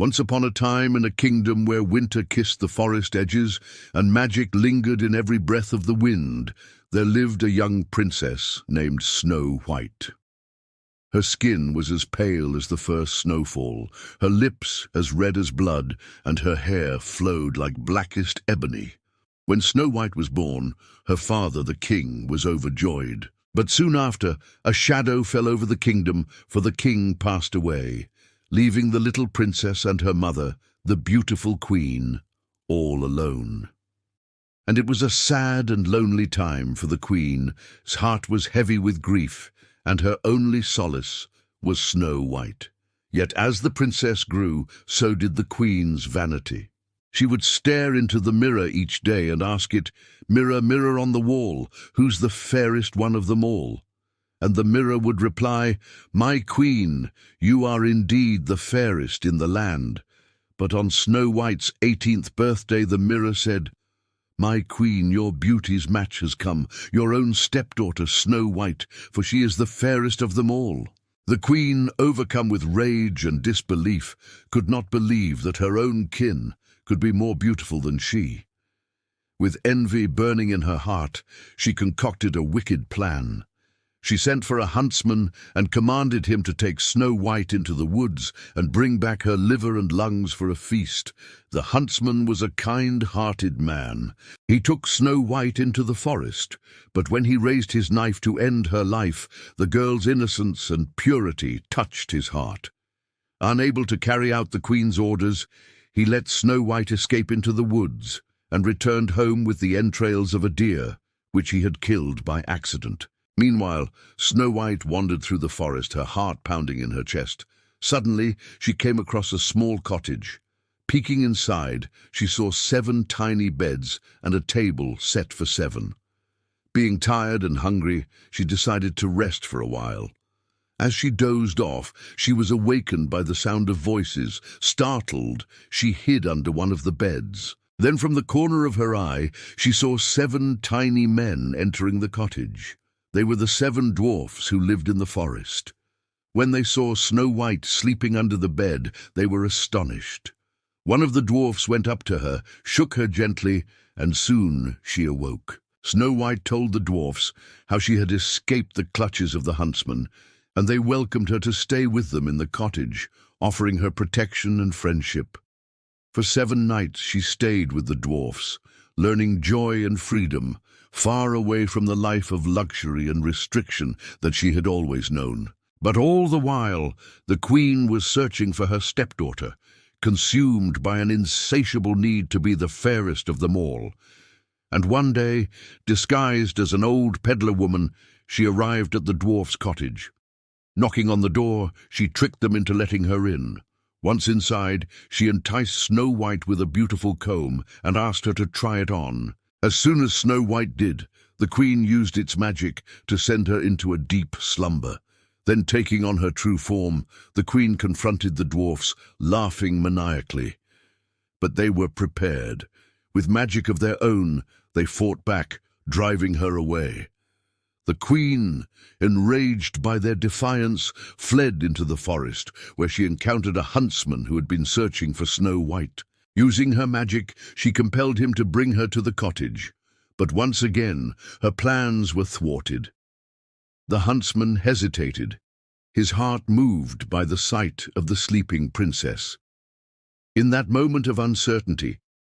Once upon a time, in a kingdom where winter kissed the forest edges and magic lingered in every breath of the wind, there lived a young princess named Snow White. Her skin was as pale as the first snowfall, her lips as red as blood, and her hair flowed like blackest ebony. When Snow White was born, her father, the king, was overjoyed. But soon after, a shadow fell over the kingdom, for the king passed away, leaving the little princess and her mother, the beautiful queen, all alone. And it was a sad and lonely time for the queen's heart was heavy with grief, and her only solace was Snow White. Yet as the princess grew, so did the queen's vanity. She would stare into the mirror each day and ask it, "Mirror, mirror on the wall, who's the fairest one of them all?" And the mirror would reply, "My queen, you are indeed the fairest in the land." But on Snow White's 18th birthday, the mirror said, "My queen, your beauty's match has come, your own stepdaughter, Snow White, for she is the fairest of them all." The queen, overcome with rage and disbelief, could not believe that her own kin could be more beautiful than she. With envy burning in her heart, she concocted a wicked plan. She sent for a huntsman and commanded him to take Snow White into the woods and bring back her liver and lungs for a feast. The huntsman was a kind-hearted man. He took Snow White into the forest, but when he raised his knife to end her life, the girl's innocence and purity touched his heart. Unable to carry out the queen's orders, he let Snow White escape into the woods and returned home with the entrails of a deer, which he had killed by accident. Meanwhile, Snow White wandered through the forest, her heart pounding in her chest. Suddenly, she came across a small cottage. Peeking inside, she saw 7 tiny beds and a table set for 7. Being tired and hungry, she decided to rest for a while. As she dozed off, she was awakened by the sound of voices. Startled, she hid under one of the beds. Then from the corner of her eye, she saw 7 tiny men entering the cottage. They were the 7 dwarfs who lived in the forest. When they saw Snow White sleeping under the bed, they were astonished. One of the dwarfs went up to her, shook her gently, and soon she awoke. Snow White told the dwarfs how she had escaped the clutches of the huntsman, and they welcomed her to stay with them in the cottage, offering her protection and friendship. For 7 nights she stayed with the dwarfs, learning joy and freedom, far away from the life of luxury and restriction that she had always known. But all the while, the queen was searching for her stepdaughter, consumed by an insatiable need to be the fairest of them all. And one day, disguised as an old peddler woman, she arrived at the dwarf's cottage. Knocking on the door, she tricked them into letting her in. Once inside, she enticed Snow White with a beautiful comb and asked her to try it on. As soon as Snow White did, the queen used its magic to send her into a deep slumber. Then, taking on her true form, the queen confronted the dwarfs, laughing maniacally. But they were prepared. With magic of their own, they fought back, driving her away. The queen, enraged by their defiance, fled into the forest, where she encountered a huntsman who had been searching for Snow White. Using her magic, she compelled him to bring her to the cottage. But once again, her plans were thwarted. The huntsman hesitated, his heart moved by the sight of the sleeping princess. In that moment of uncertainty,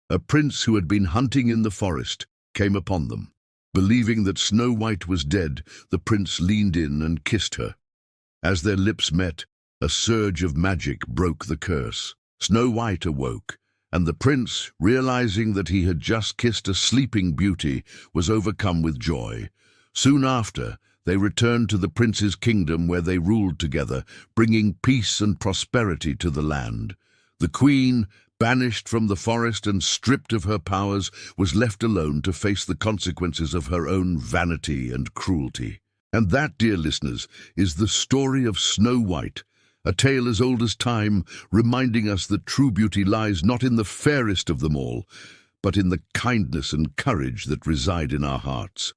a prince who had been hunting in the forest came upon them. Believing that Snow White was dead, the prince leaned in and kissed her. As their lips met, a surge of magic broke the curse. Snow White awoke, and the prince, realizing that he had just kissed a sleeping beauty, was overcome with joy. Soon after, they returned to the prince's kingdom where they ruled together, bringing peace and prosperity to the land. The queen, banished from the forest and stripped of her powers, was left alone to face the consequences of her own vanity and cruelty. And that, dear listeners, is the story of Snow White, a tale as old as time, reminding us that true beauty lies not in the fairest of them all, but in the kindness and courage that reside in our hearts.